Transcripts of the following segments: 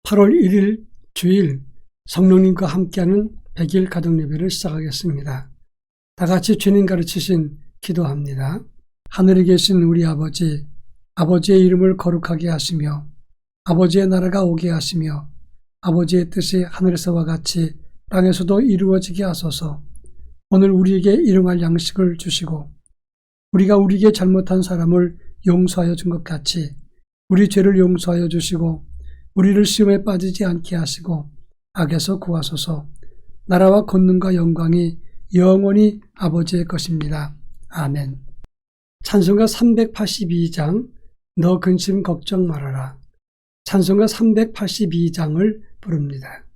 8월 1일 주일 성령님과 함께하는 100일 가정예배를 시작하겠습니다. 다 같이 주님 가르치신 기도합니다. 하늘에 계신 우리 아버지, 아버지의 이름을 거룩하게 하시며 아버지의 나라가 오게 하시며 아버지의 뜻이 하늘에서와 같이 땅에서도 이루어지게 하소서. 오늘 우리에게 일용할 양식을 주시고 우리가 우리에게 잘못한 사람을 용서하여 준 것 같이 우리 죄를 용서하여 주시고 우리를 시험에 빠지지 않게 하시고 악에서 구하소서. 나라와 권능과 영광이 영원히 아버지의 것입니다. 아멘. 찬송가 382장 너 근심 걱정 말아라. 찬송가 382장을 부릅니다.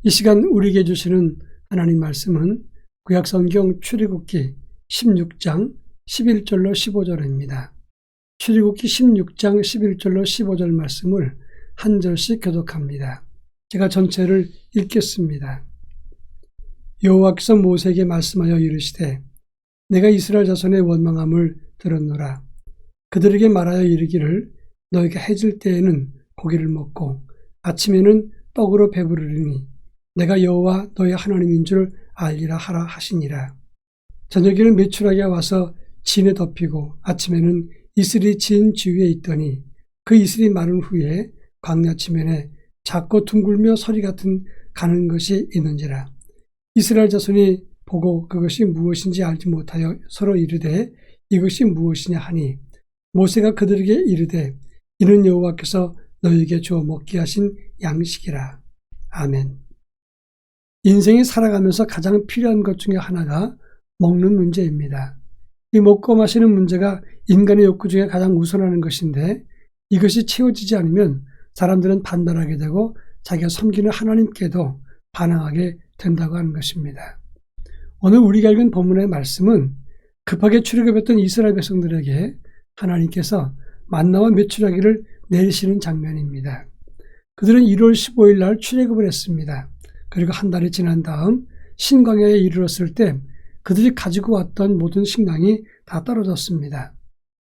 이 시간 우리에게 주시는 하나님 말씀은 구약성경 출애굽기 16장 11절로 15절입니다. 출애굽기 16장 11절로 15절 말씀을 한 절씩 교독합니다. 제가 전체를 읽겠습니다. 여호와께서 모세에게 말씀하여 이르시되 내가 이스라엘 자손의 원망함을 들었노라. 그들에게 말하여 이르기를 너희가 해질 때에는 고기를 먹고 아침에는 떡으로 배부르리니 내가 여호와 너희 하나님인 줄 알리라 하라 하시니라. 저녁에는 메추라기가 와서 진에 덮이고 아침에는 이슬이 진 주위에 있더니 그 이슬이 마른 후에 광야 지면에 작고 둥글며 서리 같은 가는 것이 있는지라. 이스라엘 자손이 보고 그것이 무엇인지 알지 못하여 서로 이르되 이것이 무엇이냐 하니 모세가 그들에게 이르되 이는 여호와께서 너희에게 주어 먹게 하신 양식이라. 아멘. 인생이 살아가면서 가장 필요한 것 중에 하나가 먹는 문제입니다. 이 먹고 마시는 문제가 인간의 욕구 중에 가장 우선하는 것인데 이것이 채워지지 않으면 사람들은 반발하게 되고 자기가 섬기는 하나님께도 반항하게 된다고 하는 것입니다. 오늘 우리가 읽은 본문의 말씀은 급하게 출애굽했던 이스라엘 백성들에게 하나님께서 만나와 메추라기를 내리시는 장면입니다. 그들은 1월 15일 날 출애굽을 했습니다. 그리고 한 달이 지난 다음 신광야에 이르렀을 때 그들이 가지고 왔던 모든 식량이 다 떨어졌습니다.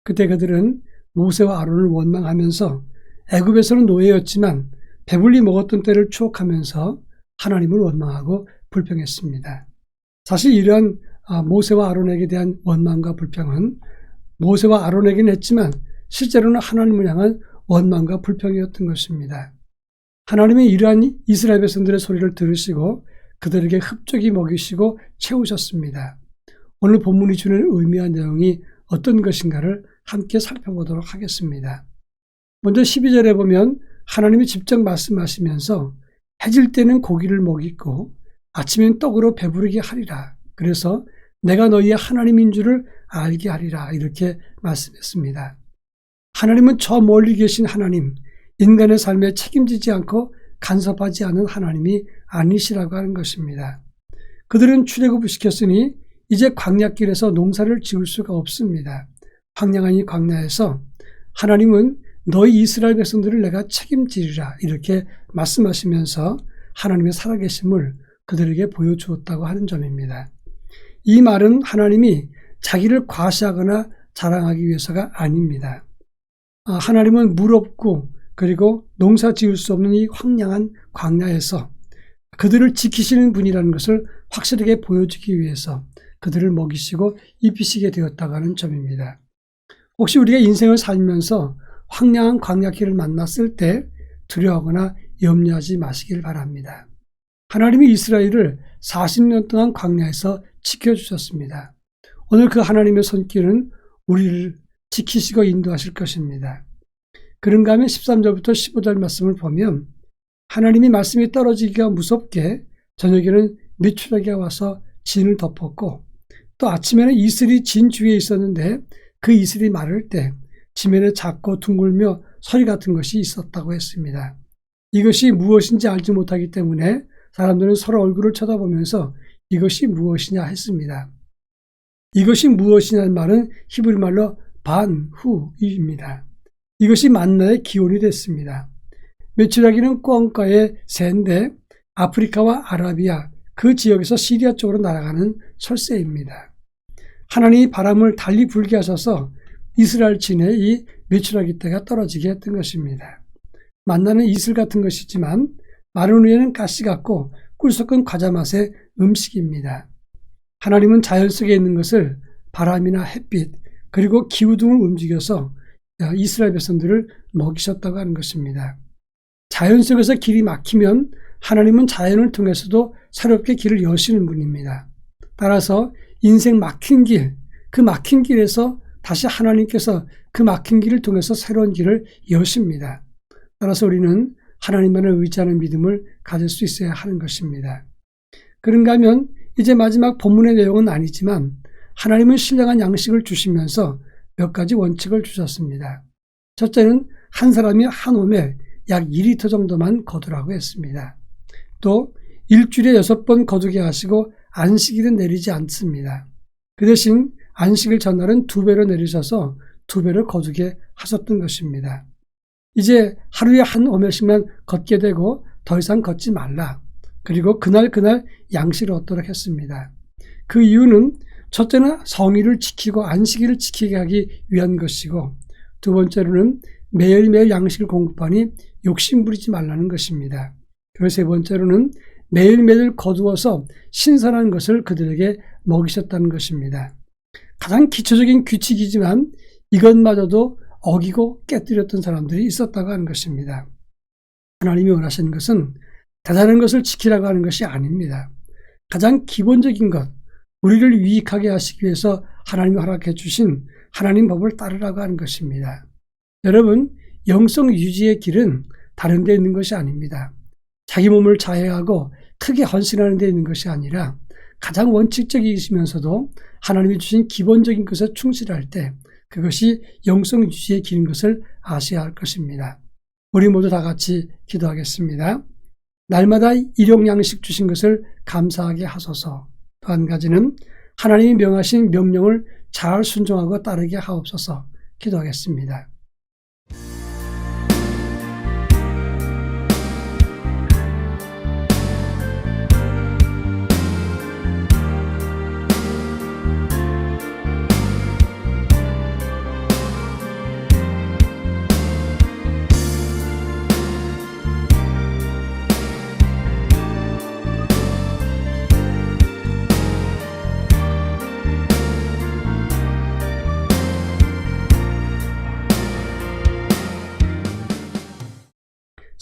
그때 그들은 모세와 아론을 원망하면서 애굽에서는 노예였지만 배불리 먹었던 때를 추억하면서 하나님을 원망하고 불평했습니다. 사실 이러한 모세와 아론에게 대한 원망과 불평은 모세와 아론에게는 했지만 실제로는 하나님을 향한 원망과 불평이었던 것입니다. 하나님이 이러한 이스라엘 백성들의 소리를 들으시고 그들에게 흡족히 먹이시고 채우셨습니다. 오늘 본문이 주는 의미와 내용이 어떤 것인가를 함께 살펴보도록 하겠습니다. 먼저 12절에 보면 하나님이 직접 말씀하시면서 해질 때는 고기를 먹이고 아침엔 떡으로 배부르게 하리라. 그래서 내가 너희의 하나님인 줄을 알게 하리라. 이렇게 말씀했습니다. 하나님은 저 멀리 계신 하나님, 인간의 삶에 책임지지 않고 간섭하지 않은 하나님이 아니시라고 하는 것입니다. 그들은 출애굽을 시켰으니 이제 광야길에서 농사를 지을 수가 없습니다. 황량한 이 광야에서 하나님은 너희 이스라엘 백성들을 내가 책임지리라 이렇게 말씀하시면서 하나님의 살아계심을 그들에게 보여주었다고 하는 점입니다. 이 말은 하나님이 자기를 과시하거나 자랑하기 위해서가 아닙니다. 하나님은 물 없고 그리고 농사 지을 수 없는 이 황량한 광야에서 그들을 지키시는 분이라는 것을 확실하게 보여주기 위해서 그들을 먹이시고 입히시게 되었다고 하는 점입니다. 혹시 우리가 인생을 살면서 황량한 광야길을 만났을 때 두려워하거나 염려하지 마시길 바랍니다. 하나님이 이스라엘을 40년 동안 광야에서 지켜주셨습니다. 오늘 그 하나님의 손길은 우리를 지키시고 인도하실 것입니다. 그런가 하면 13절부터 15절 말씀을 보면 하나님이 말씀이 떨어지기가 무섭게 저녁에는 메추라기가 와서 진을 덮었고 또 아침에는 이슬이 진 주위에 있었는데 그 이슬이 마를 때 지면에 작고 둥글며 소리 같은 것이 있었다고 했습니다. 이것이 무엇인지 알지 못하기 때문에 사람들은 서로 얼굴을 쳐다보면서 이것이 무엇이냐 했습니다. 이것이 무엇이냐는 말은 히브리 말로 반후입니다. 이것이 만나의 기원이 됐습니다. 메추라기는 꽝가의 새인데 아프리카와 아라비아 그 지역에서 시리아 쪽으로 날아가는 철새입니다. 하나님이 바람을 달리 불게 하셔서 이스라엘 진에 이 메추라기 떼가 떨어지게 했던 것입니다. 만나는 이슬 같은 것이지만 마른 후에는 가시 같고 꿀 섞은 과자 맛의 음식입니다. 하나님은 자연 속에 있는 것을 바람이나 햇빛 그리고 기후 등을 움직여서 이스라엘 백성들을 먹이셨다고 하는 것입니다. 자연 속에서 길이 막히면 하나님은 자연을 통해서도 새롭게 길을 여시는 분입니다. 따라서 인생 막힌 길, 그 막힌 길에서 다시 하나님께서 그 막힌 길을 통해서 새로운 길을 여십니다. 따라서 우리는 하나님만을 의지하는 믿음을 가질 수 있어야 하는 것입니다. 그런가 하면 이제 마지막 본문의 내용은 아니지만 하나님은 신령한 양식을 주시면서 몇 가지 원칙을 주셨습니다. 첫째는 한 사람이 한 홈에 약 2리터 정도만 거두라고 했습니다. 또 일주일에 6번 거두게 하시고 안식일은 내리지 않습니다. 그 대신 안식일 전날은 2배로 내리셔서 2배를 거두게 하셨던 것입니다. 이제 하루에 한 오멜씩만 걷게 되고 더 이상 걷지 말라. 그리고 그날 양식을 얻도록 했습니다. 그 이유는 첫째는 성의를 지키고 안식일을 지키게 하기 위한 것이고 두 번째로는 매일매일 양식을 공급하니 욕심 부리지 말라는 것입니다. 그리고 세 번째로는 매일매일 거두어서 신선한 것을 그들에게 먹이셨다는 것입니다. 가장 기초적인 규칙이지만 이것마저도 어기고 깨뜨렸던 사람들이 있었다고 하는 것입니다. 하나님이 원하시는 것은 대단한 것을 지키라고 하는 것이 아닙니다. 가장 기본적인 것, 우리를 유익하게 하시기 위해서 하나님이 허락해 주신 하나님 법을 따르라고 하는 것입니다. 여러분, 영성 유지의 길은 다른 데 있는 것이 아닙니다. 자기 몸을 자해하고 크게 헌신하는 데 있는 것이 아니라 가장 원칙적이시면서도 하나님이 주신 기본적인 것에 충실할 때 그것이 영성 유지의 길인 것을 아셔야 할 것입니다. 우리 모두 다 같이 기도하겠습니다. 날마다 일용 양식 주신 것을 감사하게 하소서. 또 한 가지는 하나님이 명하신 명령을 잘 순종하고 따르게 하옵소서. 기도하겠습니다.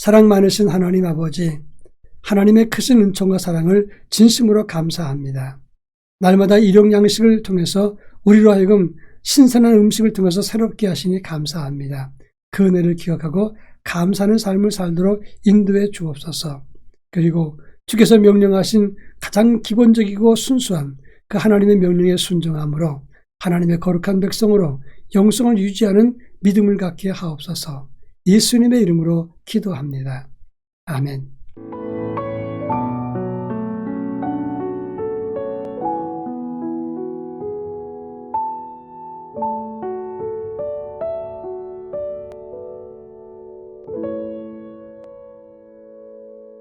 사랑 많으신 하나님 아버지, 하나님의 크신 은총과 사랑을 진심으로 감사합니다. 날마다 일용 양식을 통해서 우리로 하여금 신선한 음식을 통해서 새롭게 하시니 감사합니다. 그 은혜를 기억하고 감사하는 삶을 살도록 인도해 주옵소서. 그리고 주께서 명령하신 가장 기본적이고 순수한 그 하나님의 명령에 순종함으로 하나님의 거룩한 백성으로 영성을 유지하는 믿음을 갖게 하옵소서. 예수님의 이름으로 기도합니다. 아멘.